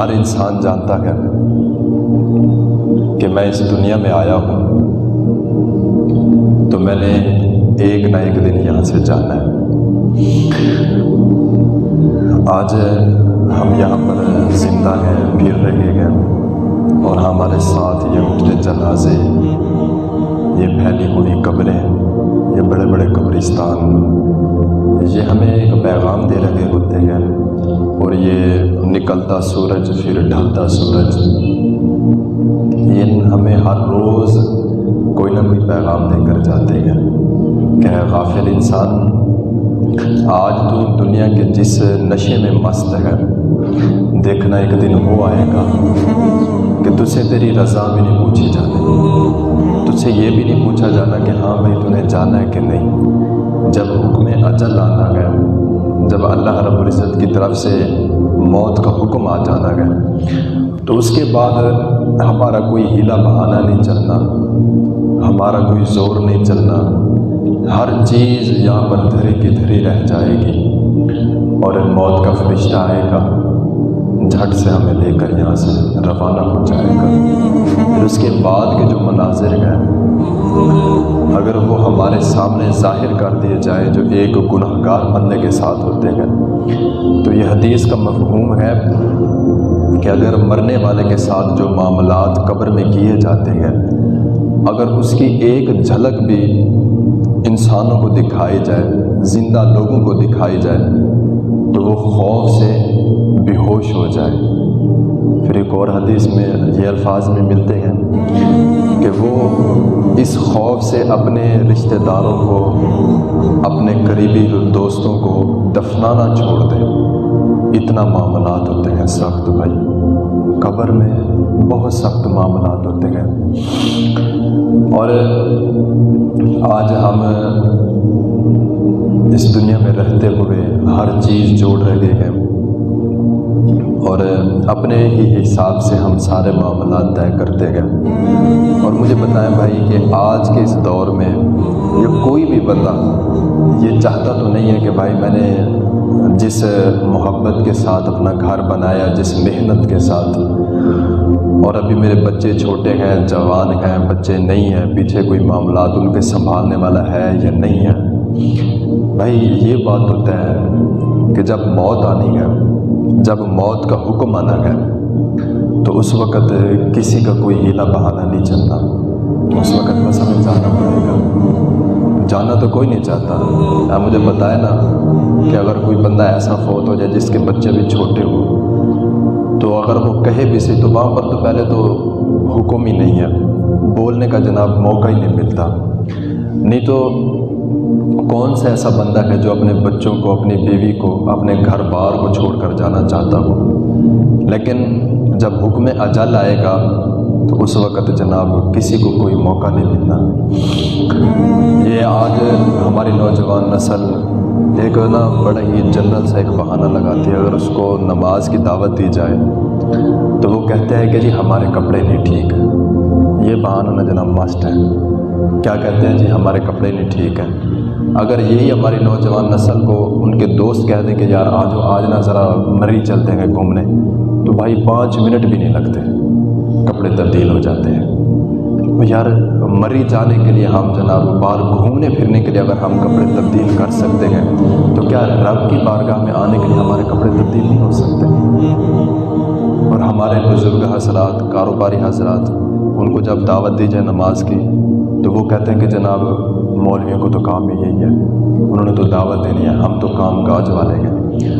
ہر انسان جانتا ہے کہ میں اس دنیا میں آیا ہوں تو میں نے ایک نہ ایک دن یہاں سے جانا ہے۔ آج ہم یہاں پر زندہ ہیں، پھر رہے ہیں، اور ہمارے ساتھ یہ اٹھتے جنازے، یہ پھیلی ہوئی قبریں، یہ بڑے بڑے قبرستان، یہ ہمیں ایک پیغام دے رہے ہوتے ہیں، اور یہ نکلتا سورج پھر ڈھلتا سورج، یہ ہمیں ہر روز کوئی نہ کوئی پیغام دے کر جاتے ہیں کہ اے غافل انسان، آج تو دنیا کے جس نشے میں مست ہے، دیکھنا ایک دن وہ آئے گا کہ تجھ سے تیری رضا بھی نہیں پوچھی جانے، تجھ سے یہ بھی نہیں پوچھا جانا کہ ہاں بھائی تو نے جانا ہے کہ نہیں۔ جب حکم اجل آنا گیا، جب اللہ رب العزت کی طرف سے موت کا حکم آ جانا گیا، تو اس کے بعد ہمارا کوئی ہیلا بہانہ نہیں چلنا، ہمارا کوئی زور نہیں چلنا، ہر چیز یہاں پر دھری کی دھری رہ جائے گی، اور موت کا فرشتہ آئے گا، جھٹ سے ہمیں لے کر یہاں سے روانہ ہو جائے گا۔ پھر اس کے بعد کے جو مناظر ہیں، اگر وہ ہمارے سامنے ظاہر کر دیے جائیں جو ایک گنہگار بندے کے ساتھ ہوتے ہیں، تو یہ حدیث کا مفہوم ہے کہ اگر مرنے والے کے ساتھ جو معاملات قبر میں کیے جاتے ہیں، اگر اس کی ایک جھلک بھی انسانوں کو دکھائی جائے، زندہ لوگوں کو دکھائی جائے، تو وہ خوف سے بے ہوش ہو جائے۔ پھر ایک اور حدیث میں یہ الفاظ میں ملتے ہیں کہ وہ اس خوف سے اپنے رشتہ داروں کو، اپنے قریبی دوستوں کو دفنانا چھوڑ دیں۔ اتنا معاملات ہوتے ہیں سخت بھائی، قبر میں بہت سخت معاملات ہوتے ہیں، اور آج ہم اس دنیا میں رہتے ہوئے ہر چیز جوڑ رہے ہیں، اور اپنے ہی حساب سے ہم سارے معاملات طے کرتے ہیں۔ اور مجھے بتائیں بھائی کہ آج کے اس دور میں یہ کوئی بھی بندہ یہ چاہتا تو نہیں ہے کہ بھائی میں نے جس محبت کے ساتھ اپنا گھر بنایا، جس محنت کے ساتھ، اور ابھی میرے بچے چھوٹے ہیں، جوان ہیں، بچے نہیں ہیں، پیچھے کوئی معاملات ان کے سنبھالنے والا ہے یا نہیں ہے، بھائی یہ بات ہوتا ہے کہ جب موت آنی ہے، جب موت کا حکم آنا ہے، تو اس وقت کسی کا کوئی ہیلا بہانہ نہیں چلتا، اس وقت بس ہمیں جانا پڑے گا۔ جانا تو کوئی نہیں چاہتا۔ آپ مجھے بتائیں نا کہ اگر کوئی بندہ ایسا فوت ہو جائے جس کے بچے بھی چھوٹے ہوں، تو اگر وہ کہے بھی سے تو وہاں پر تو پہلے تو حکم ہی نہیں ہے، بولنے کا جناب موقع ہی نہیں ملتا، نہیں تو کون سا ایسا بندہ ہے جو اپنے بچوں کو، اپنی بیوی کو، اپنے گھر بار کو چھوڑ کر جانا چاہتا ہو؟ لیکن جب حکم اجل آئے گا تو اس وقت جناب کسی کو کوئی موقع نہیں ملنا۔ یہ آج ہماری نوجوان نسل ایک نا بڑا ہی جنرل سا ایک بہانہ لگاتی ہے، اگر اس کو نماز کی دعوت دی جائے تو وہ کہتے ہیں کہ جی ہمارے کپڑے نہیں ٹھیک ہیں۔ یہ بہانہ نا جناب مست ہے، کیا کہتے ہیں جی ہمارے کپڑے نہیں ٹھیک ہیں۔ اگر یہی ہماری نوجوان نسل کو ان کے دوست کہہ دیں کہ یار آج نا ذرا مری چلتے ہیں گھومنے، تو بھائی 5 منٹ بھی نہیں لگتے، کپڑے تبدیل ہو جاتے ہیں۔ یار مری جانے کے لیے ہم جناب باہر گھومنے پھرنے کے لیے اگر ہم کپڑے تبدیل کر سکتے ہیں، تو کیا رب کی بارگاہ میں آنے کے لیے ہمارے کپڑے تبدیل نہیں ہو سکتے؟ اور ہمارے بزرگ حضرات، کاروباری حضرات، ان کو جب دعوت دی جائے نماز کی تو وہ کہتے ہیں کہ جناب مولویوں کو تو کام ہی یہی ہے، انہوں نے تو دعوت دینی ہے، ہم تو کام کاج والے ہیں۔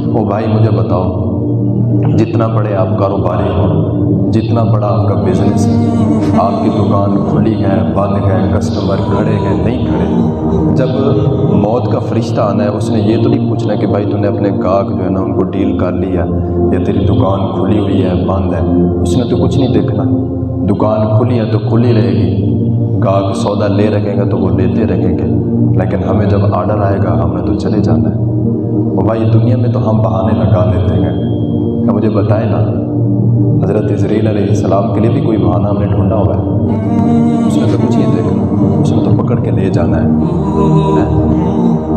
او بھائی مجھے بتاؤ، جتنا بڑے آپ کاروباری ہوں، جتنا بڑا آپ کا بزنس ہے، آپ کی دکان کھلی ہے، بند ہے، کسٹمر کھڑے ہیں نہیں کھڑے، جب موت کا فرشتہ آنا ہے اس نے یہ تو نہیں پوچھنا کہ بھائی تو نے اپنے گاہک جو ہے نا ان کو ڈیل کر لیا یا تیری دکان کھلی ہوئی ہے بند ہے، اس نے تو کچھ نہیں دیکھنا۔ دکان کھلی ہے تو کھلی رہے گی، گاہک سودا لے رکھیں گے تو وہ لیتے رہیں گے، لیکن ہمیں جب آرڈر آئے گا ہمیں تو چلے جانا ہے۔ اور بھائی دنیا میں تو ہم بہانے لگا لیتے ہیں، تو مجھے بتائیں نا حضرت عزرائیل علیہ السلام کے لیے بھی کوئی بہانہ ہم نے ڈھونڈا ہوا ہے؟ اس نے تو کچھ نہیں دیکھنا، اس نے تو پکڑ کے لے جانا ہے۔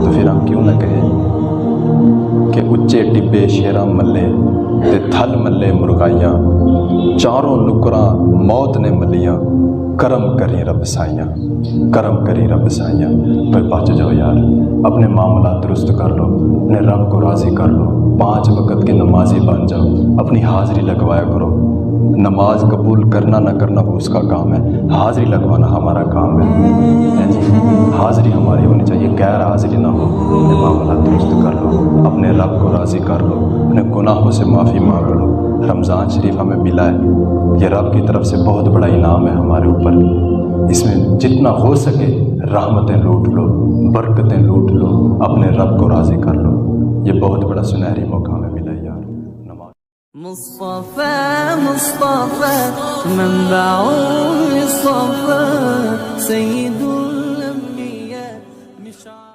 تو پھر ہم کیوں نہ کہیں کہ اچے ٹبے شیراں ملے تے تھل ملے مرغائیاں، چاروں نکراں موت نے ملیاں، کرم کری رب سائیاں، کرم کری رب سائیاں۔ پر بچ جاؤ یار، اپنے معاملات درست کر لو، اپنے رب کو راضی کر لو، 5 وقت کے نمازی بن جاؤ، اپنی حاضری لگوایا کرو۔ نماز قبول کرنا نہ کرنا وہ اس کا کام ہے، حاضری لگوانا ہمارا کام ہے جی۔ حاضری ہماری ہونی چاہیے، غیر حاضری نہ ہو۔ اپنے معاملات درست کر لو، اپنے رب کو راضی کر لو، اپنے گناہوں سے معافی مانگ لو۔ رمضان شریف ہمیں ملا ہے، یہ رب کی طرف سے بہت بڑا انعام ہے ہمارے اوپر۔ اس میں جتنا ہو سکے رحمتیں لوٹ لو، برکتیں لوٹ لو، اپنے رب کو راضی کر لو۔ یہ بہت بڑا سنہری موقع ہمیں ملا ہے یار۔ مصطفى مصطفى منبع الصفا سيد الأنبياء مشعل